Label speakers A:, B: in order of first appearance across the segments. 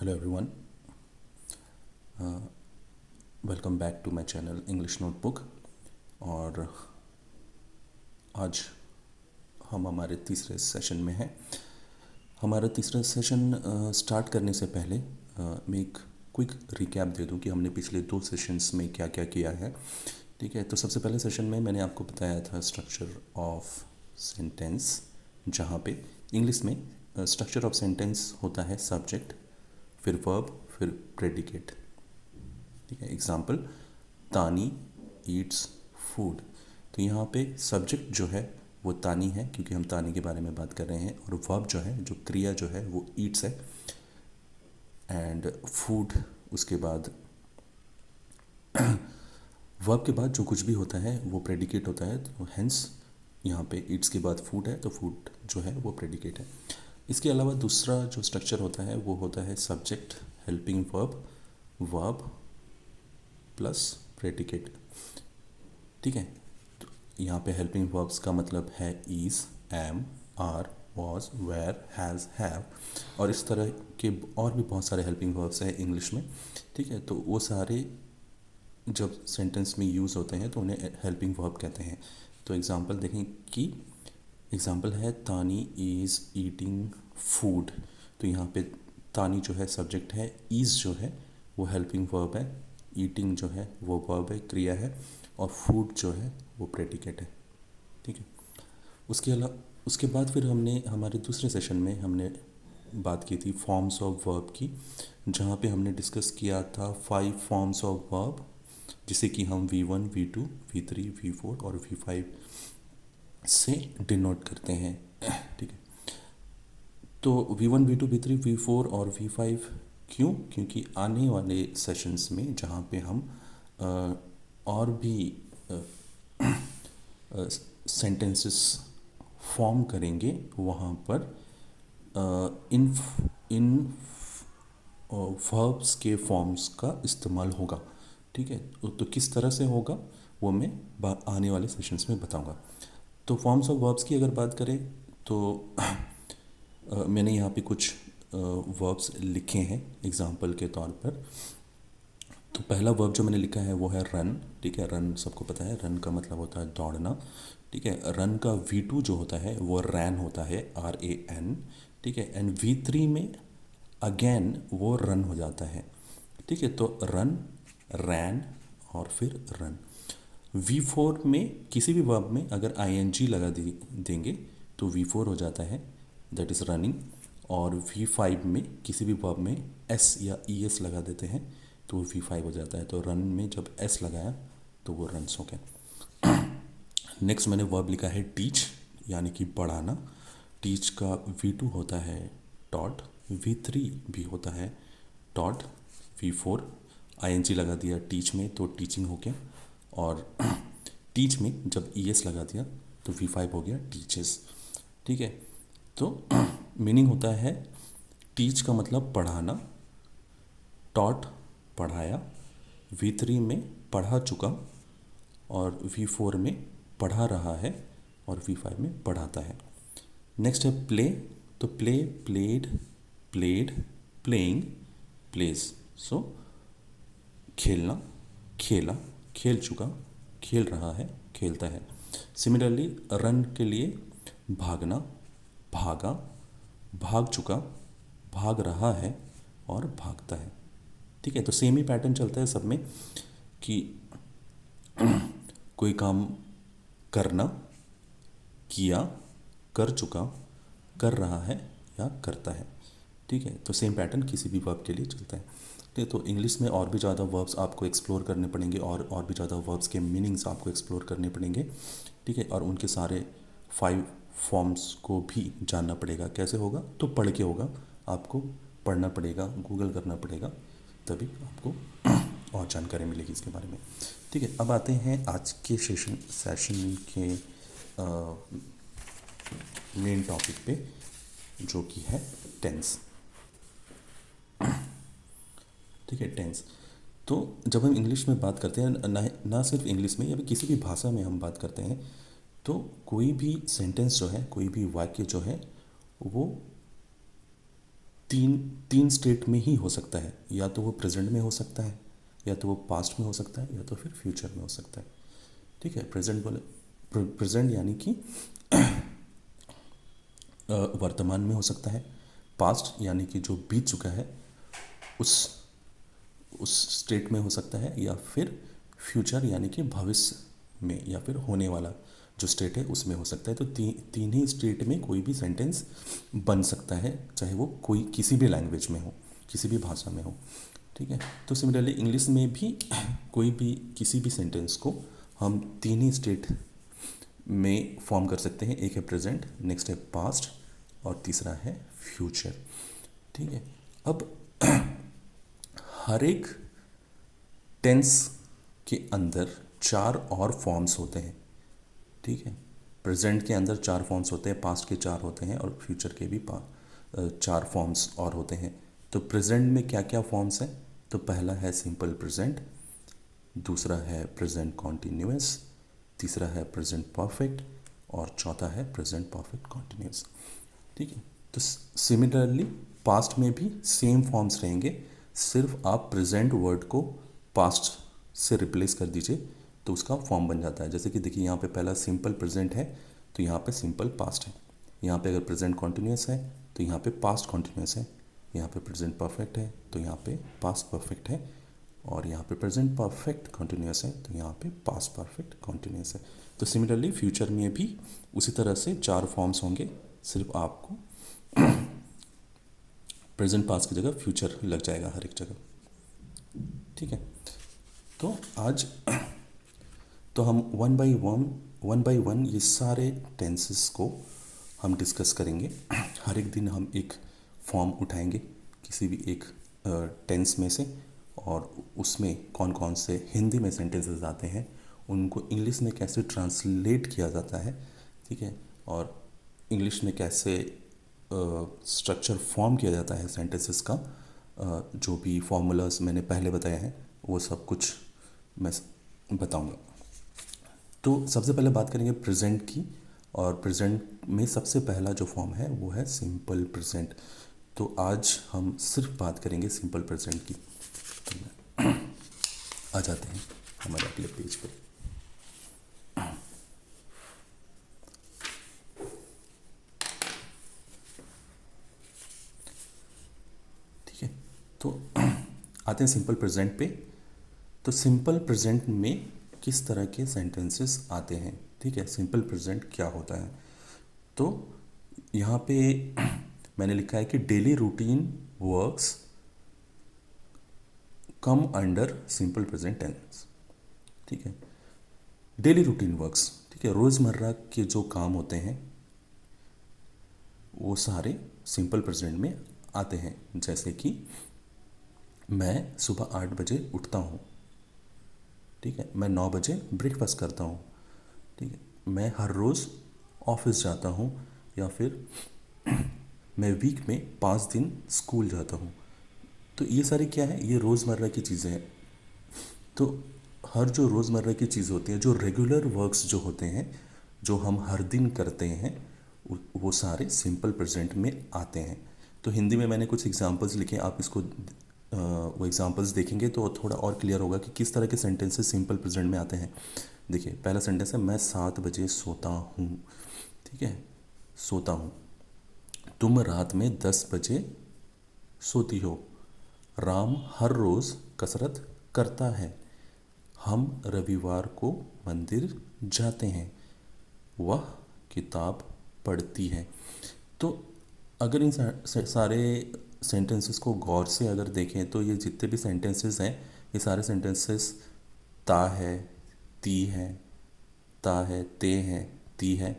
A: Hello everyone, welcome back to my channel English notebook. और आज हम हमारे तीसरे सेशन में हैं। हमारा तीसरा सेशन स्टार्ट करने से पहले मैं एक क्विक रिकैप दे दूं कि हमने पिछले 2 सेशंस में क्या क्या किया है। ठीक है, तो सबसे पहले सेशन में मैंने आपको बताया था स्ट्रक्चर ऑफ सेंटेंस, जहाँ पे इंग्लिश में स्ट्रक्चर ऑफ सेंटेंस होता है सब्जेक्ट, फिर वर्ब, फिर प्रेडिकेट। ठीक है, एग्जाम्पल तानी ईट्स फूड। तो यहाँ पे सब्जेक्ट जो है वो तानी है, क्योंकि हम तानी के बारे में बात कर रहे हैं, और वर्ब जो है, जो क्रिया जो है वो ईट्स है, एंड फूड उसके बाद वर्ब के बाद जो कुछ भी होता है वो प्रेडिकेट होता है। तो हेंस यहाँ पे ईट्स के बाद फूड है, तो फूड जो है वो प्रेडिकेट है। इसके अलावा दूसरा जो स्ट्रक्चर होता है वो होता है subject, helping verb, verb plus predicate. ठीक है, तो यहाँ पे हेल्पिंग वर्ब्स का मतलब है is, am, are, was, were, has, have, और इस तरह के और भी बहुत सारे हेल्पिंग वर्ब्स हैं इंग्लिश में। ठीक है, तो वो सारे जब सेंटेंस में यूज़ होते हैं तो उन्हें हेल्पिंग वर्ब कहते हैं। तो एग्जांपल देखें कि एग्जांपल है तानी इज़ ईटिंग फूड। तो यहाँ पे तानी जो है सब्जेक्ट है, इज़ जो है वो हेल्पिंग वर्ब है, ईटिंग जो है वो वर्ब है, क्रिया है, और फूड जो है वो प्रेडिकेट है। ठीक है, उसके अलावा उसके बाद फिर हमने हमारे दूसरे सेशन में हमने बात की थी फॉर्म्स ऑफ वर्ब की, जहाँ पे हमने डिस्कस किया था 5 फॉर्म्स ऑफ वर्ब, जिसे कि हम V1, V2, V3, V4 और V5 से डिनोट करते हैं। ठीक है, तो V1, V2, V3, V4 और V5 क्यों? क्योंकि आने वाले सेशंस में जहाँ पे हम और भी सेंटेंसेस फॉर्म करेंगे, वहाँ पर इन इन वर्ब्स के फॉर्म्स का इस्तेमाल होगा। ठीक है, तो किस तरह से होगा वो मैं आने वाले सेशंस में बताऊंगा। तो फॉर्म्स ऑफ वर्ब्स की अगर बात करें तो मैंने यहाँ पे कुछ वर्ब्स लिखे हैं एग्जांपल के तौर पर। तो पहला वर्ब जो मैंने लिखा है वो है रन। ठीक है, रन सबको पता है, रन का मतलब होता है दौड़ना। ठीक है, रन का V2 जो होता है वो रैन होता है, RAN। ठीक है, एंड V3 में अगेन वो रन हो जाता है। ठीक है, तो रन, रैन और फिर रन। V4 में किसी भी वर्ब में अगर ING लगा देंगे तो V4 हो जाता है, दैट इज़ रनिंग। और V5 में किसी भी वर्ब में S या ES लगा देते हैं तो V5 हो जाता है। तो रन में जब S लगाया तो वो रन्स हो गया। नेक्स्ट मैंने वर्ब लिखा है टीच, यानी कि पढ़ाना। टीच का V2 होता है टॉट, V3 भी होता है टॉट, V4 ING लगा दिया टीच में तो टीचिंग हो गया, और टीच में जब ES लगा दिया तो V5 हो गया टीचेस। ठीक है, तो मीनिंग होता है टीच का मतलब पढ़ाना, टॉट पढ़ाया, V3 में पढ़ा चुका, और V4 में पढ़ा रहा है, और V5 में पढ़ाता है। नेक्स्ट है प्ले। तो play, played, played, playing, plays. So खेलना, खेला, खेल चुका, खेल रहा है, खेलता है। सिमिलरली रन के लिए भागना, भागा, भाग चुका, भाग रहा है और भागता है। ठीक है, तो सेम ही पैटर्न चलता है सब में कि कोई काम करना, किया, कर चुका, कर रहा है या करता है। ठीक है, तो सेम पैटर्न किसी भी वर्ब के लिए चलता है। ठीक है, तो इंग्लिश में और भी ज़्यादा वर्ब्स आपको एक्सप्लोर करने पड़ेंगे, और भी ज़्यादा वर्ब्स के मीनिंग्स आपको एक्सप्लोर करने पड़ेंगे। ठीक है, और उनके सारे 5 फॉर्म्स को भी जानना पड़ेगा। कैसे होगा? तो पढ़ के होगा, आपको पढ़ना पड़ेगा, गूगल करना पड़ेगा, तभी आपको और जानकारी मिलेगी इसके बारे में। ठीक है, अब आते हैं आज के सेशन के मेन टॉपिक पे, जो कि है टेंस। ठीक है, टेंस। तो जब हम इंग्लिश में बात करते हैं, ना सिर्फ इंग्लिश में या किसी भी भाषा में हम बात करते हैं, तो कोई भी सेंटेंस जो है, कोई भी वाक्य जो है, वो तीन तीन स्टेट में ही हो सकता है, या तो वो प्रेजेंट में हो सकता है, या तो वो पास्ट में हो सकता है, या तो फिर फ्यूचर में हो सकता है। ठीक है, प्रेजेंट बोले, प्रेजेंट यानी कि वर्तमान में हो सकता है, पास्ट यानी कि जो बीत चुका है उस उस स्टेट में हो सकता है, या फिर फ्यूचर यानी कि भविष्य में या फिर होने वाला जो स्टेट है उसमें हो सकता है। तो तीन ही स्टेट में कोई भी सेंटेंस बन सकता है, चाहे वो कोई किसी भी लैंग्वेज में हो, किसी भी भाषा में हो। ठीक है, तो सिमिलरली इंग्लिश में भी कोई भी किसी भी सेंटेंस को हम तीन ही स्टेट में फॉर्म कर सकते हैं। एक है प्रेजेंट, नेक्स्ट है पास्ट, और तीसरा है फ्यूचर। ठीक है, अब हर एक टेंस के अंदर चार और फॉर्म्स होते हैं। ठीक है, प्रेजेंट के अंदर चार फॉर्म्स होते हैं, पास्ट के चार होते हैं, और फ्यूचर के भी चार फॉर्म्स और होते हैं। तो प्रेजेंट में क्या क्या फॉर्म्स हैं? तो पहला है सिंपल प्रेजेंट, दूसरा है प्रेजेंट कॉन्टिन्यूस, तीसरा है प्रेजेंट परफेक्ट, और चौथा है प्रेजेंट परफेक्ट कॉन्टिन्यूस। ठीक है, तो सिमिलरली पास्ट में भी सेम फॉर्म्स रहेंगे, सिर्फ आप प्रेजेंट वर्ड को पास्ट से रिप्लेस कर दीजिए तो उसका फॉर्म बन जाता है। जैसे कि देखिए यहाँ पे पहला सिंपल प्रेजेंट है तो यहाँ पे सिंपल पास्ट है, यहाँ पे अगर प्रेजेंट कॉन्टिन्यूस है तो यहाँ पे पास्ट कॉन्टिन्यूस है, यहाँ पे प्रेजेंट परफेक्ट है तो यहाँ पे पास्ट परफेक्ट है, और यहाँ पे प्रेजेंट परफेक्ट कॉन्टिन्यूस है तो यहाँ पे पास्ट परफेक्ट कॉन्टिन्यूस है। तो सिमिलरली फ्यूचर में भी उसी तरह से चार फॉर्म्स होंगे, सिर्फ आपको प्रेजेंट पास्ट की जगह फ्यूचर लग जाएगा हर एक जगह। ठीक है, तो आज तो हम वन बाय वन ये सारे टेंसेस को हम डिस्कस करेंगे। हर एक दिन हम एक फॉर्म उठाएंगे किसी भी एक टेंस में से, और उसमें कौन कौन से हिंदी में सेंटेंसेस आते हैं, उनको इंग्लिश में कैसे ट्रांसलेट किया जाता है। ठीक है, और इंग्लिश में कैसे स्ट्रक्चर फॉर्म किया जाता है सेंटेंसेस का, जो भी फॉर्मूलाज मैंने पहले बताए हैं वो सब कुछ मैं बताऊंगा। तो सबसे पहले बात करेंगे प्रेजेंट की, और प्रेजेंट में सबसे पहला जो फॉर्म है वो है सिंपल प्रेजेंट। तो आज हम सिर्फ बात करेंगे सिंपल प्रेजेंट की। तो आ जाते हैं हमारे अगले पेज पे। ठीक है, तो आते हैं सिंपल प्रेजेंट पे। तो सिंपल प्रेजेंट में किस तरह के सेंटेंसेस आते हैं? ठीक है, सिंपल प्रेजेंट क्या होता है? तो यहाँ पे मैंने लिखा है कि daily routine works come under simple present tense. ठीक है, डेली रूटीन वर्क्स, ठीक है, रोज़मर्रा के जो काम होते हैं वो सारे सिंपल प्रेजेंट में आते हैं। जैसे कि मैं सुबह 8 बजे उठता हूँ। ठीक है, मैं 9 बजे ब्रेकफास्ट करता हूँ। ठीक है, मैं हर रोज़ ऑफिस जाता हूँ, या फिर मैं वीक में 5 दिन स्कूल जाता हूँ। तो ये सारी क्या है? ये रोज़मर्रा की चीज़ें हैं। तो हर जो रोज़मर्रा की चीज़ होती है, जो रेगुलर वर्क्स जो होते हैं, जो हम हर दिन करते हैं, वो सारे सिंपल प्रेजेंट में आते हैं। तो हिंदी में मैंने कुछ एग्जांपल्स लिखे, आप इसको वो एग्जांपल्स देखेंगे तो थोड़ा और क्लियर होगा कि किस तरह के सेंटेंसेस सिंपल प्रेजेंट में आते हैं। देखिए, पहला सेंटेंस है मैं 7 बजे सोता हूँ। ठीक है, सोता हूँ। तुम रात में 10 बजे सोती हो। राम हर रोज़ कसरत करता है। हम रविवार को मंदिर जाते हैं। वह किताब पढ़ती है। तो अगर इन सारे सेंटेंसेस को गौर से अगर देखें तो ये जितने भी सेंटेंसेस हैं, ये सारे सेंटेंसेस ता है, ती है, ता है, ते है, ती है,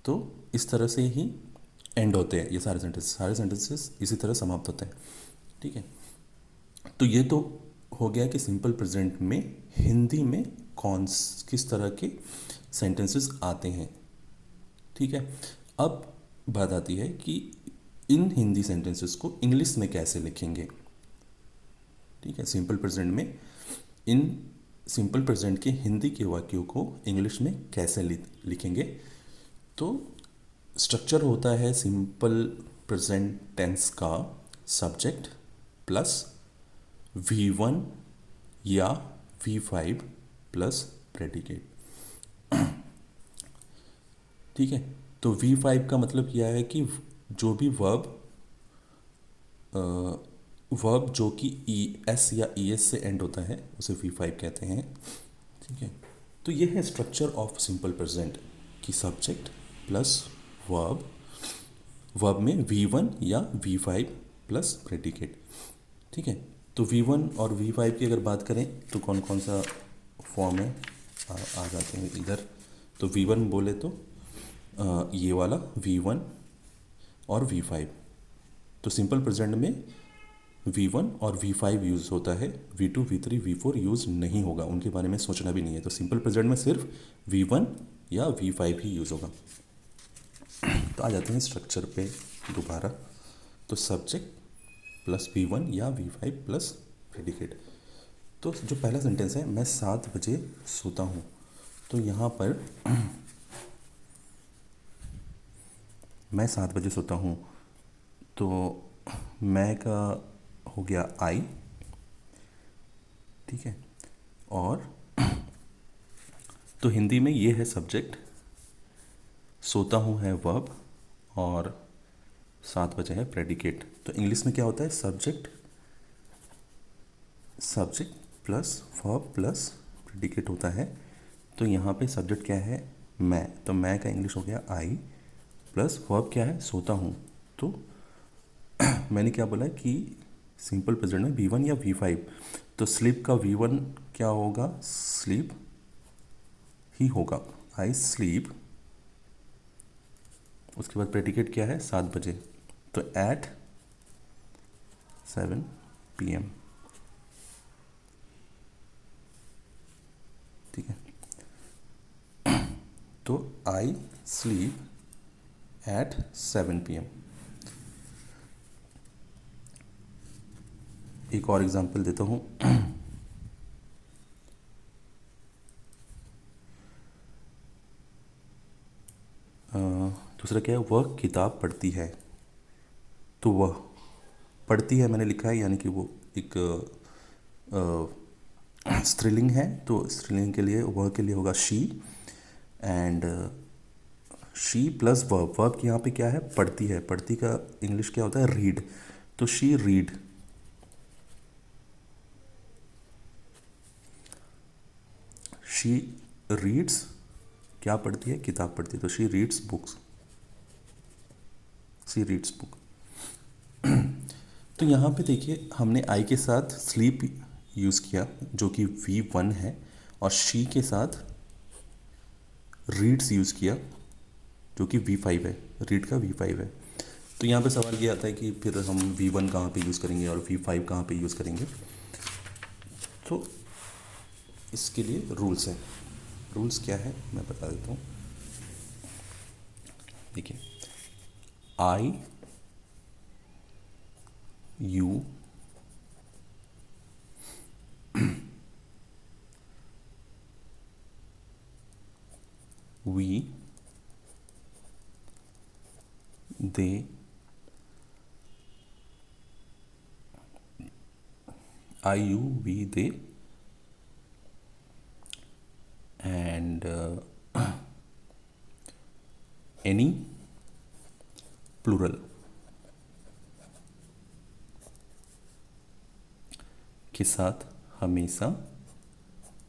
A: तो इस तरह से ही एंड होते हैं। ये सारे सेंटेंसेस इसी तरह समाप्त होते हैं। ठीक है, तो ये तो हो गया कि सिंपल प्रेजेंट में हिंदी में किस तरह के सेंटेंसेस आते हैं। ठीक है, अब बात आती है कि इन हिंदी सेंटेंसेस को इंग्लिश में कैसे लिखेंगे। ठीक है, सिंपल प्रेजेंट में इन सिंपल प्रेजेंट के हिंदी के वाक्यों को इंग्लिश में कैसे लिखेंगे। तो स्ट्रक्चर होता है सिंपल प्रेजेंट टेंस का सब्जेक्ट प्लस V1 या V5 प्लस प्रेडिकेट। ठीक है, तो V5 का मतलब यह है कि जो भी वर्ब जो कि ES या ES से एंड होता है उसे V5 कहते हैं। ठीक है, तो यह है स्ट्रक्चर ऑफ सिंपल प्रेजेंट कि सब्जेक्ट प्लस वर्ब, वर्ब में V1 या V5 प्लस प्रेडिकेट। ठीक है, तो V1 और V5 की अगर बात करें तो कौन कौन सा फॉर्म है आ जाते हैं इधर। तो V1 बोले तो ये वाला V1 और V5। तो सिंपल प्रेजेंट में V1 और V5 यूज़ होता है, V2 V3 V4 यूज़ नहीं होगा, उनके बारे में सोचना भी नहीं है। तो सिंपल प्रेजेंट में सिर्फ V1 या V5 ही यूज़ होगा। तो आ जाते हैं स्ट्रक्चर पे दोबारा। तो सब्जेक्ट प्लस V1 या V5 प्लस प्रेडिकेट। तो जो पहला सेंटेंस है, मैं 7 बजे सोता हूँ, तो यहाँ पर मैं 7 बजे सोता हूँ, तो मैं का हो गया आई। ठीक है, और तो हिंदी में ये है सब्जेक्ट, सोता हूँ है वर्ब, और 7 बजे है प्रेडिकेट। तो इंग्लिश में क्या होता है, subject plus verb plus predicate होता है। तो यहाँ पे सब्जेक्ट क्या है, मैं, तो मैं का इंग्लिश हो गया आई, प्लस वर्ब क्या है, सोता हूँ। तो मैंने क्या बोला कि सिंपल प्रेजेंट में V1 या V5, तो स्लीप का V1 क्या होगा, स्लीप ही होगा, आई स्लीप। उसके बाद प्रेडिकेट क्या है, 7 बजे, तो एट 7 PM। ठीक है, तो आई स्लीप एट 7 PM। एक और एग्जांपल देता हूँ। दूसरा क्या है, वह किताब पढ़ती है। तो वह पढ़ती है मैंने लिखा है, यानी कि वो एक स्त्रीलिंग है, तो स्त्रीलिंग के लिए वह के लिए होगा she, and she plus verb, verb की यहाँ पे क्या है, पढ़ती है, पढ़ती का इंग्लिश क्या होता है, रीड, तो शी रीड। शी रीड्स, क्या पढ़ती है, किताब पढ़ती है, तो she reads books, she reads book. तो यहाँ पे देखिए हमने आई के साथ स्लीप यूज़ किया जो कि V1 है, और शी के साथ रीड्स यूज़ किया जो कि V5 है, रीड का V5 है। तो यहाँ पे सवाल ये आता है कि फिर हम V1 कहाँ पे यूज़ करेंगे और V5 कहाँ पे यूज़ करेंगे। तो इसके लिए रूल्स हैं। रूल्स क्या है मैं बता देता हूँ। देखिए, I, you, we, they, I, you, we, they, and any plural के साथ हमेशा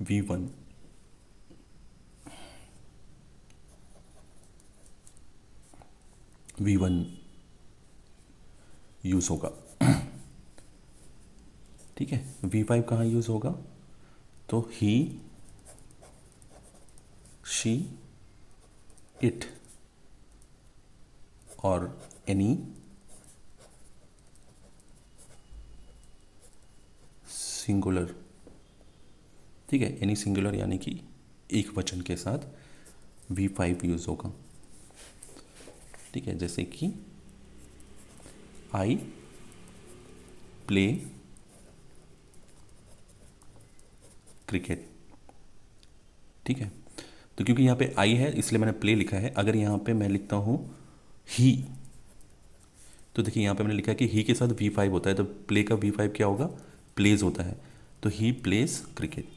A: V1 यूज़ होगा। ठीक है, V5 कहाँ यूज़ होगा, तो ही, शी, इट और एनी सिंगुलर। ठीक है, एनी सिंगुलर यानी कि एक वचन के साथ V5 यूज़ होगा। ठीक है, जैसे कि आई प्ले क्रिकेट। ठीक है, तो क्योंकि यहाँ पे आई है इसलिए मैंने प्ले लिखा है। अगर यहाँ पे मैं लिखता हूँ ही, तो देखिए यहाँ पे मैंने लिखा है कि ही के साथ V5 होता है, तो प्ले का V5 क्या होगा, प्लेज होता है, तो ही प्लेज क्रिकेट।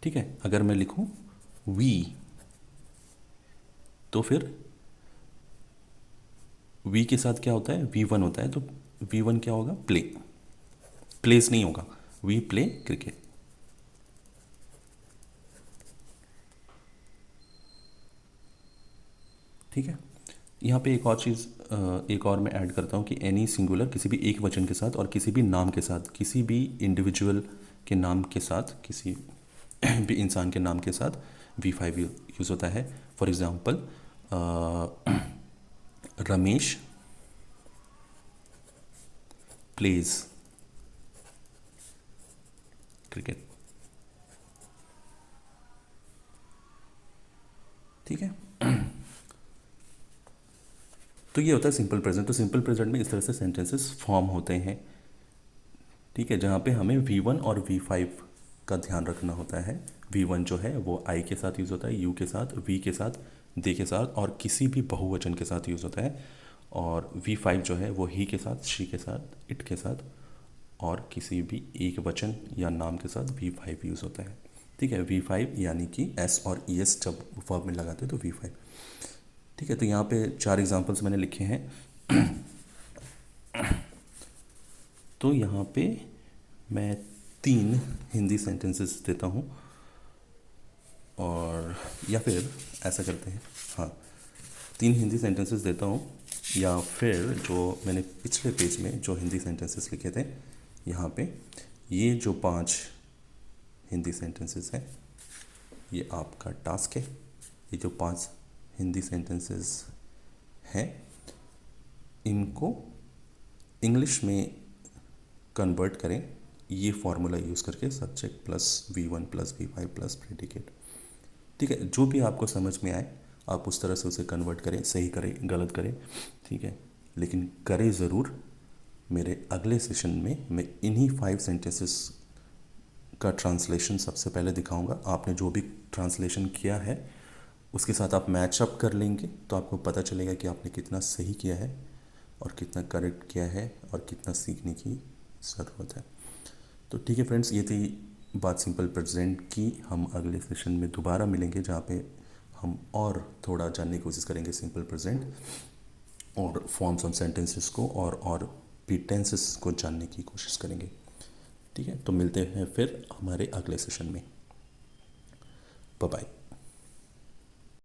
A: ठीक है, अगर मैं लिखूं वी, तो फिर वी के साथ क्या होता है, V1 होता है, तो V1 क्या होगा, प्ले, प्लेस नहीं होगा, वी प्ले क्रिकेट। ठीक है, यहाँ पे एक और चीज़, एक और मैं ऐड करता हूँ कि एनी सिंगुलर किसी भी एक वचन के साथ और किसी भी नाम के साथ, किसी भी इंडिविजुअल के नाम के साथ, किसी भी इंसान के नाम के साथ V5 यूज़ होता है। For example Ramesh pledge cricket. ठीक है, तो ये होता है सिंपल प्रेजेंट। तो सिंपल प्रेजेंट में इस तरह से सेंटेंसेस फॉर्म होते हैं। ठीक है, जहाँ पे हमें V1 और V5 का ध्यान रखना होता है। V1 जो है वो आई के साथ यूज़ होता है, यू के साथ, वी के साथ, दे के साथ और किसी भी बहुवचन के साथ यूज़ होता है। और V5 जो है वो ही के साथ, शी के साथ, इट के साथ और किसी भी एक वचन या नाम के साथ V5 यूज़ होता है। ठीक है, V5 यानी कि एस और ई एस जब वर्ब में लगाते हैं तो V5। ठीक है, तो यहाँ पे 4 एग्जांपल्स मैंने लिखे हैं। तो यहाँ पे मैं 3 हिंदी सेंटेंसेस देता हूँ, और या फिर ऐसा करते हैं, हाँ 3 हिंदी सेंटेंसेस देता हूँ, या फिर जो मैंने पिछले पेज में जो हिंदी सेंटेंसेस लिखे थे यहाँ पे, ये जो 5 हिंदी सेंटेंसेस हैं ये आपका टास्क है। ये जो 5 हिंदी सेंटेंसेस हैं इनको इंग्लिश में कन्वर्ट करें ये फॉर्मूला यूज़ करके, subject plus V1 plus V5 plus predicate. ठीक है, जो भी आपको समझ में आए आप उस तरह से उसे कन्वर्ट करें, सही करें गलत करें। ठीक है, लेकिन करें ज़रूर। मेरे अगले सेशन में मैं इन्हीं 5 सेंटेंसेस का ट्रांसलेशन सबसे पहले दिखाऊंगा। आपने जो भी ट्रांसलेशन किया है उसके साथ आप मैचअप कर लेंगे तो आपको पता चलेगा कि आपने कितना सही किया है और कितना करेक्ट किया है और कितना सीखने की ज़रूरत है। तो ठीक है फ्रेंड्स, ये थी बात सिंपल प्रेजेंट की। हम अगले सेशन में दोबारा मिलेंगे जहाँ पे हम और थोड़ा जानने की कोशिश करेंगे सिंपल प्रेजेंट और फॉर्म्स ऑफ सेंटेंसेस को, और भी टेंसेस को जानने की कोशिश करेंगे। ठीक है, तो मिलते हैं फिर हमारे अगले सेशन में। Bye bye.